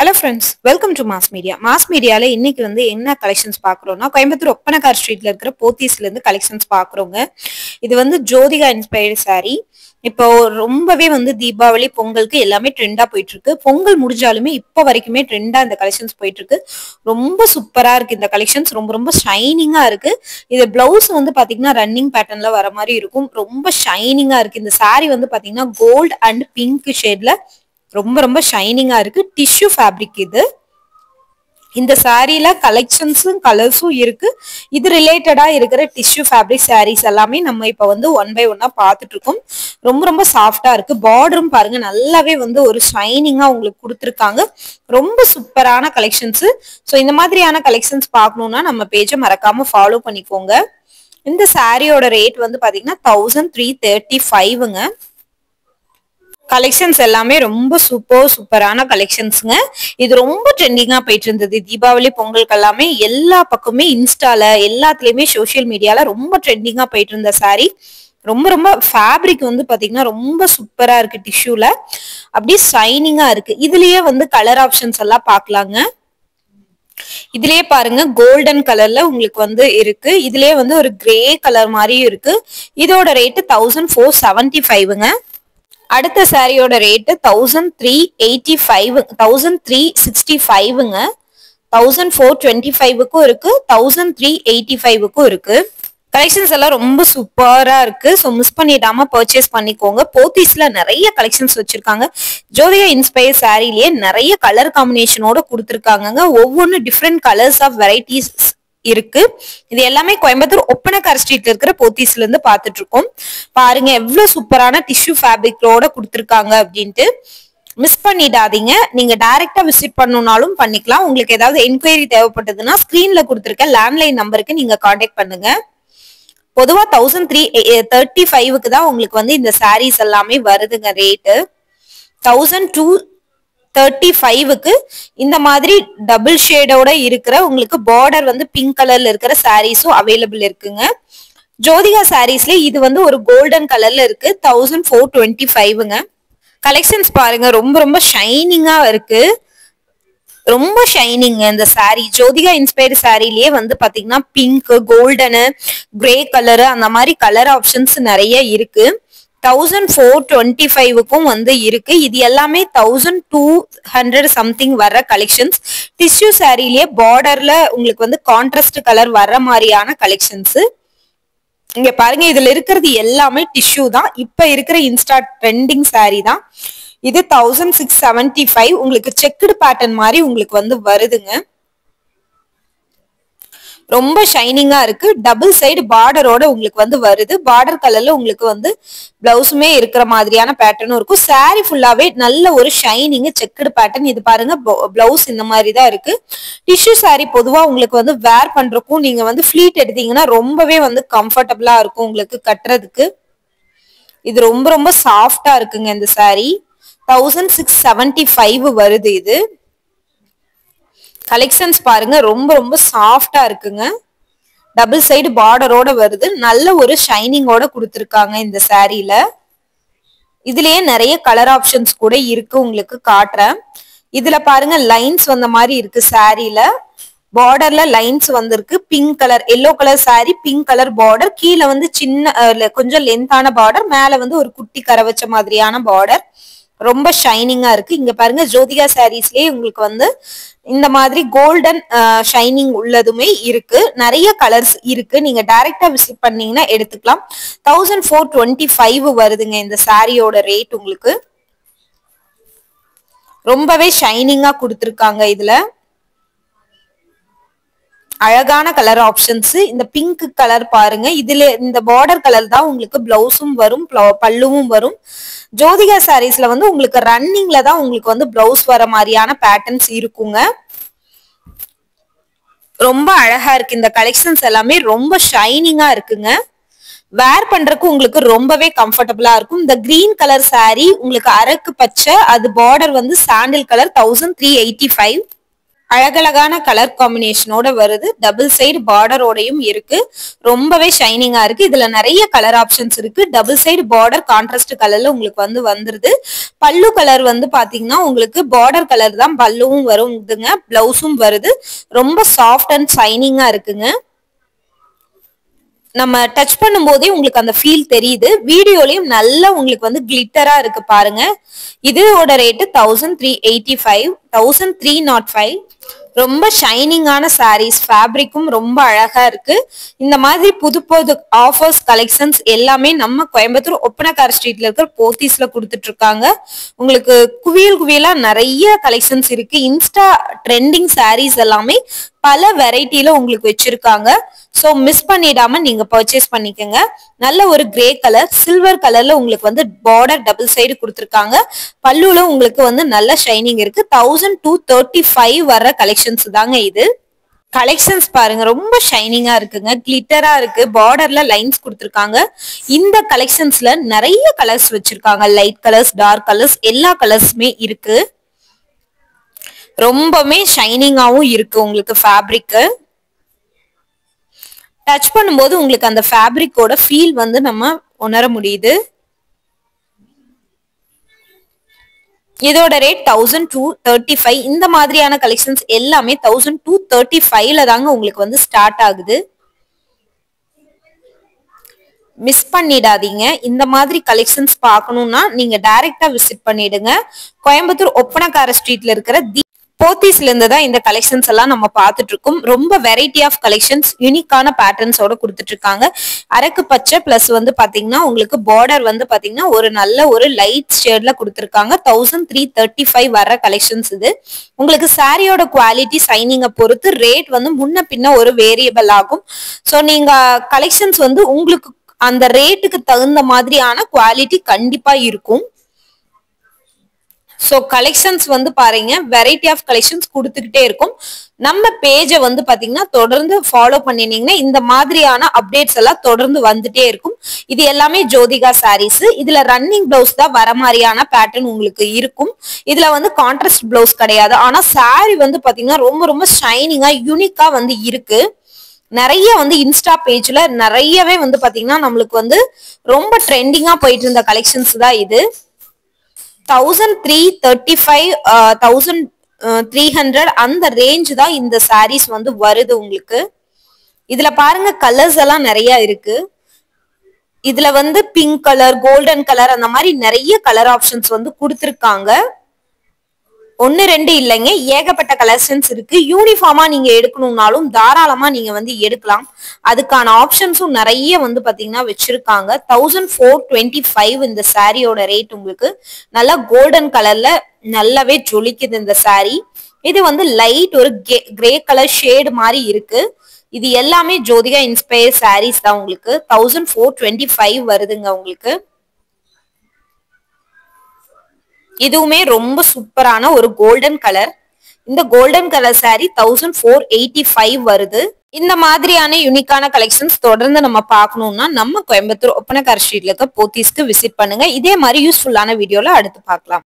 Hello friends, welcome to Mass Media. Mass Media ல இன்னைக்கு என்ன கலெக்ஷன்ஸ் பார்க்குறோம்னா கோயம்புத்தூர் ஒப்பனக்கார் ஸ்ட்ரீட்ல இருக்கிற போத்தீஸ்ல இருந்து கலெக்ஷன்ஸ் பார்க்குறோங்க. இது ஜோதிகா இன்ஸ்பயர்டு saree. இப்போ ரொம்பவே தீபாவளி பொங்கலுக்கு எல்லாமே ட்ரெண்டா போயிட்டு இருக்கு. பொங்கல் முடிஞ்சாலுமே இப்போ வரைக்குமே ட்ரெண்டா இந்த கலெக்ஷன்ஸ் போயிட்டு இருக்கு. ரொம்ப சூப்பரா இருக்கு இந்த கலெக்ஷன்ஸ். ரொம்ப ஷைனிங்கா இருக்கு. இது பிளவுஸ் பாத்தீங்கன்னா ரன்னிங் பேட்டர்ன்ல வர மாதிரி இருக்கும். ரொம்ப ஷைனிங்கா இருக்கு. இந்த saree பாத்தீங்கன்னா கோல்ட் அண்ட் பிங்க் ஷேட்ல ரொம்ப ஷைனிங்கா இருக்கு. டிஷ்யூ ஃபேப்ரிக் இது. இந்த சாரீல கலெக்ஷன்ஸும் கலர்ஸும் இருக்கு. இது ரிலேட்டடா இருக்கிற டிஷ்யூ ஃபேப்ரிக் சாரீஸ் எல்லாமே நம்ம இப்ப ஒன் பை ஒன்னா பார்த்துட்டு இருக்கோம். ரொம்ப சாஃப்டா இருக்கு. பார்டரும் பாருங்க நல்லாவே ஒரு ஷைனிங்கா உங்களுக்கு கொடுத்துருக்காங்க. ரொம்ப சூப்பரான கலெக்ஷன்ஸ். ஸோ இந்த மாதிரியான கலெக்ஷன்ஸ் பார்க்கணும்னா நம்ம பேஜை மறக்காம ஃபாலோ பண்ணிக்கோங்க. இந்த சாரியோட ரேட் பாத்தீங்கன்னா 1335ங்க. கலெக்ஷன்ஸ் எல்லாமே ரொம்ப சூப்பரான கலெக்ஷன்ஸ்ங்க. இது ரொம்ப ட்ரெண்டிங்கா போயிட்டு இருந்தது. தீபாவளி பொங்கலுக்கு எல்லாமே எல்லா பக்கமே இன்ஸ்டால எல்லாத்துலயுமே சோசியல் மீடியால ரொம்ப ட்ரெண்டிங்கா போயிட்டு இருந்த சாரி. ரொம்ப ஃபேப்ரிக் பாத்தீங்கன்னா ரொம்ப சூப்பரா இருக்கு. டிஷ்யூல அப்படியே ஷைனிங்கா இருக்கு. இதுலயே கலர் ஆப்ஷன்ஸ் எல்லாம் பாக்கலாங்க. இதுலயே பாருங்க கோல்டன் கலர்ல உங்களுக்கு இருக்கு. இதுலயே ஒரு கிரே கலர் மாதிரியும் இருக்கு. இதோட ரேட்டு 1475ங்க. அடுத்த சாரியோட ரேட்டு 1365ங்க. 1425க்கும் இருக்கு, 1385க்கும் இருக்கு. கலெக்ஷன்ஸ் எல்லாம் ரொம்ப சூப்பரா இருக்கு. ஸோ மிஸ் பண்ணிடாம பர்ச்சேஸ் பண்ணிக்கோங்க. போத்தீஸ்ல நிறைய கலெக்ஷன்ஸ் வச்சிருக்காங்க. ஜோதிகா இன்ஸ்பயர் சாரிலேயே நிறைய கலர் காம்பினேஷனோட கொடுத்துருக்காங்க. ஒவ்வொன்றும் டிஃப்ரெண்ட் கலர்ஸ் ஆஃப் வெரைட்டிஸ் இருக்கு. இது எல்லாமே கோயம்புத்தூர் ஒப்பனக்கார் ஸ்ட்ரீட்ல இருக்கிற போத்தீஸ்ல இருந்து பாத்துட்டு இருக்கோம். பாருங்க எவ்வளவு சூப்பரான டிஷ்யூ ஃபேப்ரிக்கோட கொடுத்துருக்காங்க அப்படின்ட்டு. மிஸ் பண்ணிடாதீங்க. நீங்க டைரக்டா விசிட் பண்ணணும்னாலும் பண்ணிக்கலாம். உங்களுக்கு ஏதாவது என்கொயரி தேவைப்பட்டதுன்னா ஸ்கிரீன்ல கொடுத்துருக்க லேண்ட்லைன் நம்பருக்கு நீங்க கான்டாக்ட் பண்ணுங்க. பொதுவா 1335க்கு தான் உங்களுக்கு இந்த சாரீஸ் எல்லாமே வருதுங்க. ரேட்டு 1235க்கு இந்த மாதிரி டபுள் ஷேடோட இருக்கிற உங்களுக்கு பார்டர் பிங்க் கலர்ல இருக்கிற சாரீஸும் அவைலபிள் இருக்குங்க. ஜோதிகா சாரீஸ்ல இது ஒரு கோல்டன் கலர்ல இருக்கு. 1425ங்க. கலெக்ஷன்ஸ் பாருங்க ரொம்ப ஷைனிங்கா இருக்கு. ரொம்ப ஷைனிங் இந்த சாரீ. ஜோதிகா இன்ஸ்பயர்டு சாரிலேயே பாத்தீங்கன்னா பிங்க், கோல்டனு, கிரே கலரு அந்த மாதிரி கலர் ஆப்ஷன்ஸ் நிறைய இருக்கு. 1425க்கும் இருக்கு. இது எல்லாமே 1200 சம்திங் வர்ற கலெக்ஷன்ஸ். டிஷ்யூ சாரிலேயே பார்டர்ல உங்களுக்கு கான்ட்ராஸ்ட் கலர் வர்ற மாதிரியான கலெக்ஷன்ஸ். இங்க பாருங்க இதுல இருக்கிறது எல்லாமே டிஷ்யூ தான். இப்ப இருக்கிற இன்ஸ்டா ட்ரெண்டிங் சாரி தான் இது. 1675 உங்களுக்கு செக்குடு பேட்டர்ன் மாதிரி உங்களுக்கு வருதுங்க. ரொம்ப ஷைனிங்கா இருக்கு. டபுள் சைடு பார்டரோட உங்களுக்கு வருது. பார்டர் கலர்ல உங்களுக்கு பிளவுஸுமே இருக்கிற மாதிரியான பேட்டர்னும் இருக்கும். சாரி ஃபுல்லாவே நல்ல ஒரு ஷைனிங் செக்குடு பேட்டர்ன். இது பாருங்க பிளவுஸ் இந்த மாதிரி தான் இருக்கு. டிஷ்யூ சாரி பொதுவா உங்களுக்கு வேர் பண்றதுக்கும் நீங்க ஃபிளீட் எடுத்தீங்கன்னா ரொம்பவே கம்ஃபர்டபுளா இருக்கும் உங்களுக்கு கட்டுறதுக்கு. இது ரொம்ப சாஃப்டா இருக்குங்க இந்த சாரி. 1675 வருது இது. கலெக்ஷன்ஸ் பாருங்க ரொம்ப சாஃப்டா இருக்குங்க. டபுள் சைடு பார்டரோட வருது. நல்ல ஒரு ஷைனிங்கோட கொடுத்துருக்காங்க இந்த சாரீல. இதுலயே நிறைய கலர் ஆப்ஷன்ஸ் கூட இருக்கு. உங்களுக்கு காட்டுறேன். இதுல பாருங்க லைன்ஸ் வந்த மாதிரி இருக்கு. சாரீல பார்டர்ல லைன்ஸ் வந்திருக்கு. Pink colour, yellow colour sorry, pink colour border. கீழே சின்ன கொஞ்சம் லென்த்தான பார்டர், மேல ஒரு குட்டி கரை வச்ச மாதிரியான பார்டர். ரொம்ப ஷைனிங்கா இருக்கு. இங்க பாருங்க ஜோதிகா சாரீஸ்லயே உங்களுக்கு இந்த மாதிரி கோல்டன் ஷைனிங் உள்ளதுமே இருக்கு. நிறைய கலர்ஸ் இருக்கு. நீங்க டைரக்டா விசிட் பண்ணீங்கன்னா எடுத்துக்கலாம். 1425 வருதுங்க இந்த சாரியோட ரேட். உங்களுக்கு ரொம்பவே ஷைனிங்கா கொடுத்துருக்காங்க. இதுல அழகான கலர் ஆப்ஷன்ஸ். இந்த பிங்க் கலர் பாருங்க. இதுல இந்த பார்டர் கலர் தான் உங்களுக்கு பிளவுஸும் வரும், பல்லுவும் வரும். ஜோதிகா சாரீஸ்ல உங்களுக்கு ரன்னிங்ல தான் உங்களுக்கு பிளவுஸ் வர மாதிரியான பேட்டர்ன்ஸ் இருக்குங்க. ரொம்ப அழகா இருக்கு. இந்த கலெக்ஷன்ஸ் எல்லாமே ரொம்ப ஷைனிங்கா இருக்குங்க. வேர் பண்றதுக்கு உங்களுக்கு ரொம்பவே கம்ஃபர்டபுளா இருக்கும். இந்த கிரீன் கலர் சாரி உங்களுக்கு அரக்கு பச்சை, அது பார்டர் சாண்டில் கலர் 1385. அழகழகான கலர் காம்பினேஷனோட வருது. டபுள் சைடு பார்டரோடையும் இருக்கு. ரொம்பவே ஷைனிங்கா இருக்கு. இதுல நிறைய கலர் ஆப்ஷன்ஸ் இருக்கு. டபுள் சைடு பார்டர் கான்ட்ராஸ்ட் கலர்ல உங்களுக்கு வந்துருது. பல்லு கலர் பாத்தீங்கன்னா உங்களுக்கு பார்டர் கலர் தான் பல்லுவும் வருதுங்க. பிளவுஸும் வருது. ரொம்ப சாஃப்ட் அண்ட் ஷைனிங்கா இருக்குங்க. நம்ம டச் பண்ணும் போதே உங்களுக்கு அந்த ஃபீல் தெரியுது. வீடியோலயும் நல்லா உங்களுக்கு கிளிட்டரா இருக்கு பாருங்க. இதோட ரேட்டு 1385 1305. ரொம்ப ஷைனிங்கான சாரீஸ். ஃபேப்ரிக்கும் ரொம்ப அழகா இருக்கு. இந்த மாதிரி புது புது ஆஃபர்ஸ் கலெக்ஷன்ஸ் எல்லாமே நம்ம கோயம்புத்தூர் ஒப்பனக்கார ஸ்ட்ரீட்ல இருக்கிற போத்தீஸ்ல கொடுத்துட்டு இருக்காங்க. உங்களுக்கு குவியலா நிறைய கலெக்ஷன்ஸ் இருக்கு. இன்ஸ்டா ட்ரெண்டிங் சாரீஸ் எல்லாமே பல வெரைட்டில உங்களுக்கு வச்சிருக்காங்க. சோ மிஸ் பண்ணிடாம நீங்க பர்ச்சேஸ் பண்ணிக்கோங்க. நல்ல ஒரு கிரே கலர் சில்வர் கலர்ல உங்களுக்கு பார்டர் டபுள் சைடு கொடுத்துருக்காங்க. பல்லுல உங்களுக்கு நல்ல ஷைனிங் இருக்கு. 1235 வர்ற கலெக்ஷன்ஸ் தாங்க இது. கலெக்ஷன்ஸ் பாருங்க ரொம்ப ஷைனிங்கா இருக்குங்க. கிளிட்டரா இருக்கு. பார்டர்ல லைன்ஸ் கொடுத்துருக்காங்க. இந்த கலெக்ஷன்ஸ்ல நிறைய கலர்ஸ் வச்சிருக்காங்க. லைட் கலர்ஸ், டார்க் கலர்ஸ், எல்லா கலர்ஸுமே இருக்கு. ரொம்பவே ஷைனிங்காவும் இருக்கு. உங்களுக்கு ஃபேப்ரிக் டச் பண்ணும்போது உங்களுக்கு அந்த ஃபேப்ரிக்கோட ஃபீல் நம்ம உணர முடியுது. இதோட ரேட் 1235. இந்த மாதிரியான கலெக்ஷன்ஸ் எல்லாமே 1235ல தாங்க உங்களுக்கு ஸ்டார்ட் ஆகுது. மிஸ் பண்ணிடாதீங்க. இந்த மாதிரி கலெக்ஷன்ஸ் பார்க்கணும்னா நீங்க டைரக்டா விசிட் பண்ணிடுங்க. கோயம்புத்தூர் ஒப்பனக்கார ஸ்ட்ரீட்ல இருக்கிற போத்தீஸ்ல இருந்து தான் இந்த கலெக்ஷன்ஸ் எல்லாம் நம்ம பார்த்துட்டு இருக்கோம். ரொம்ப வெரைட்டி ஆஃப் கலெக்ஷன்ஸ் யூனிக்கான பேட்டர்ன்ஸோட கொடுத்துட்டு இருக்காங்க. அரக்கு பச்சை பிளஸ் பாத்தீங்கன்னா உங்களுக்கு பார்டர் பாத்தீங்கன்னா ஒரு நல்ல ஒரு லைட் ஷேட்ல கொடுத்துருக்காங்க. 1335 வர்ற கலெக்ஷன்ஸ் இது. உங்களுக்கு சாரியோட குவாலிட்டி சைனிங்கை பொறுத்து ரேட் முன்ன பின்ன ஒரு வேரியபிள் ஆகும். ஸோ நீங்க கலெக்ஷன்ஸ் உங்களுக்கு அந்த ரேட்டுக்கு தகுந்த மாதிரியான குவாலிட்டி கண்டிப்பா இருக்கும். சோ கலெக்ஷன்ஸ் பாருங்க வெரைட்டி ஆஃப் கலெக்ஷன்ஸ் கொடுத்துக்கிட்டே இருக்கும். நம்ம பேஜை பாத்தீங்கன்னா தொடர்ந்து ஃபாலோ பண்ணினீங்கன்னா இந்த மாதிரியான அப்டேட்ஸ் எல்லாம் தொடர்ந்து வந்துட்டே இருக்கும். இது எல்லாமே ஜோதிகா சாரீஸ். இதுல ரன்னிங் பிளவுஸ் தான் வர மாதிரியான பேட்டர்ன் உங்களுக்கு இருக்கும். இதுல கான்ட்ராஸ்ட் பிளவுஸ் கிடையாது. ஆனா சாரி பாத்தீங்கன்னா ரொம்ப ரொம்ப ஷைனிங்கா யூனிக்கா இருக்கு. நிறைய இன்ஸ்டா பேஜ்ல நிறையவே பாத்தீங்கன்னா நம்மளுக்கு ரொம்ப ட்ரெண்டிங்கா போயிட்டு இருந்த கலெக்ஷன்ஸ் தான் இது. 1335 1300 அந்த ரேஞ்ச் தான் இந்த சாரீஸ் வருது உங்களுக்கு. இதுல பாருங்க கலர்ஸ் எல்லாம் நிறைய இருக்கு. இதுல பிங்க் கலர், கோல்டன் கலர் அந்த மாதிரி நிறைய கலர் ஆப்ஷன்ஸ் கொடுத்திருக்காங்க. 1 2 இல்லைங்க, ஏகப்பட்ட கலெக்ஷன்ஸ் இருக்கு. யூனிஃபார்மா நீங்க எடுக்கணும்னாலும் தாராளமா நீங்க எடுக்கலாம். அதுக்கான ஆப்ஷன்ஸும் நிறைய பாத்தீங்கன்னா வச்சிருக்காங்க. 1425 இந்த சாரியோட ரேட். உங்களுக்கு நல்லா கோல்டன் கலர்ல நல்லாவே ஜொலிக்குது இந்த சாரி. இது லைட் ஒரு கிரே கலர் ஷேடு மாதிரி இருக்கு. இது எல்லாமே ஜோதிகா இன்ஸ்பயர் சாரீஸ் தான். உங்களுக்கு 1425 வருதுங்க உங்களுக்கு. இதுவுமே ரொம்ப சூப்பரான ஒரு கோல்டன் கலர். இந்த கோல்டன் கலர் சாரி 1485 வருது. இந்த மாதிரியான யூனிக்கான கலெக்ஷன்ஸ் தொடர்ந்து நம்ம பார்க்கணும்னா நம்ம கோயம்புத்தூர் ஒப்பனக்கார ஸ்ட்ரீட்ல இருக்க போத்தீஸ்க்கு விசிட் பண்ணுங்க. இதே மாதிரி யூஸ்ஃபுல்லான வீடியோல அடுத்து பார்க்கலாம்.